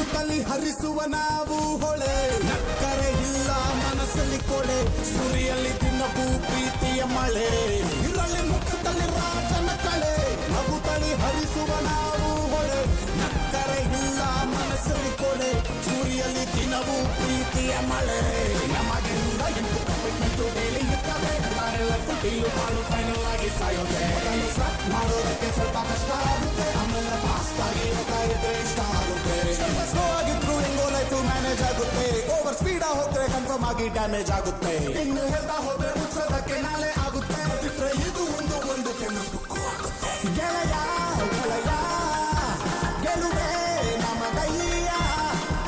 ನಗುತ್ತಲಿ ಹರಿಸುವ ನಾವು ಹೊಳೆ, ನಕ್ಕರೆ ಇಲ್ಲ ಮನಸ್ಸಲ್ಲಿ ಕೊಳೆ, ಸುರಿಯಲ್ಲಿ ದಿನವೂ ಪ್ರೀತಿಯ ಮಳೆ, ಇರಲಿ ಮುಖದಲ್ಲಿ ರಾಜನ ಕಳೆ. ನಗುತ್ತಲಿ ಹರಿಸುವ ನಾವು ಹೊಳೆ, ನಕ್ಕರೆ ಇಲ್ಲ ಮನಸ್ಸಲ್ಲಿ ಕೊಳೆ, ಸುರಿಯಲ್ಲಿ ದಿನವೂ ಪ್ರೀತಿಯ ಮಳೆ. ನಮಗೆ 108 ಕಮಿಟ್ಮೆಂಟು ಡೈಲಿ ಇರ್ತವೆ, ಫುಡ್ಡಿಲು ಮಾಡು ಫೈನಲ್ ಆಗಿ ಸಾಯೋದೆ. ಸ್ಟಾರ್ಟ್ ಮಾಡೋದಕ್ಕೆ ಸ್ವಲ್ಪ ಕಷ್ಟ ಆಗುತ್ತೆ, ಆಮೇಲೆ ಫಾಸ್ಟ್ ಆಗಿ ಹೋಗ್ತಾ ಇದ್ರೆ ಇಷ್ಟ ಆಗುತ್ತೆ. ಸ್ವಲ್ಪ ಸ್ಲೋ ಆಗಿದ್ರು ಹೆಂಗೋ ಲೈಫು ಮ್ಯಾನೇಜ್ ಆಗುತ್ತೆ, ಓವರ್ ಸ್ಪೀಡ್ ಹೋದ್ರೆ ಕನ್ಫರ್ಮ್ ಆಗಿ ಡ್ಯಾಮೇಜ್ ಆಗುತ್ತೆ. ಇನ್ನು ಹೇಳ್ತಾ ಹೋದ್ರೆ ಮುಚ್ಚೋದಕ್ಕೆ ನಾಳೆ ಆಗುತ್ತೆ, ಬಿಟ್ರೆ ಇದು ಒಂದು ಫೇಮಸ್ ಬುಕ್ ಆಗುತ್ತೆ. ಗೆಳೆಯ ಗೆಳೆಯ ಗೆಲುವೆ ನಮದಯ್ಯ,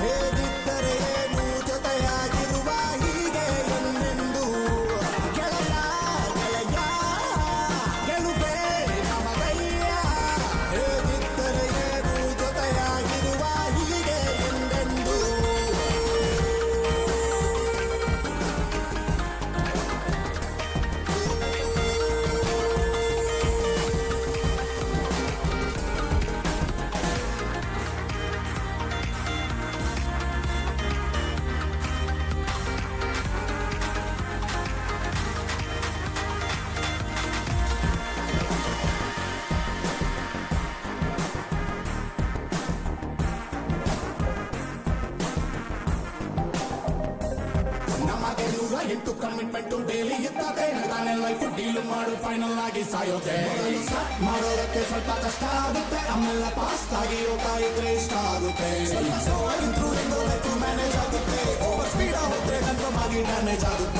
ಹೇಗಿದ್ದರೆ ಏನು ಜೊತೆಯಾಗಿರುವ ಹೀಗೆ ಎಂದೆಂದು. ಗೆಳೆಯ ಗೆಳೆಯ ಗೆಲುವೆ ನಮದಯ್ಯ, ಹೇಗಿದ್ದರೆ ಏನು ಜೊತೆಯಾಗಿರುವ ಹೀಗೆ ಎಂದೆಂದು. ನಮಗೆ 108 ಕಮಿಟ್ಮೆಂಟು ಡೈಲಿ ಇರ್ತದೆ, ತಾನೇ ಲೈಫ್ ಡೀಲ್ ಮಾಡು ಫೈನಲ್ ಆಗಿ ಸಾಯೋದೆ. ಸ್ಟಾರ್ಟ್ ಮಾಡೋದಕ್ಕೆ ಸ್ವಲ್ಪ ಕಷ್ಟ ಆಗುತ್ತೆ, ಆಮೇಲೆ ಫಾಸ್ಟ್ ಆಗಿ ಹೋಗ್ತಾ ಇದ್ರೆ ಇಷ್ಟ ಆಗುತ್ತೆ. ಸ್ವಲ್ಪ ಸ್ಲೋ ಆಗಿದ್ರು ಹೆಂಗೋ ಲೈಫ್ ಮ್ಯಾನೇಜ್ ಆಗುತ್ತೆ, ಓವರ್ ಸ್ಪೀಡ್ ಹೋದ್ರೆ ಕನ್ಫರ್ಮ್ ಆಗಿ ಡ್ಯಾಮೇಜ್ ಆಗುತ್ತೆ.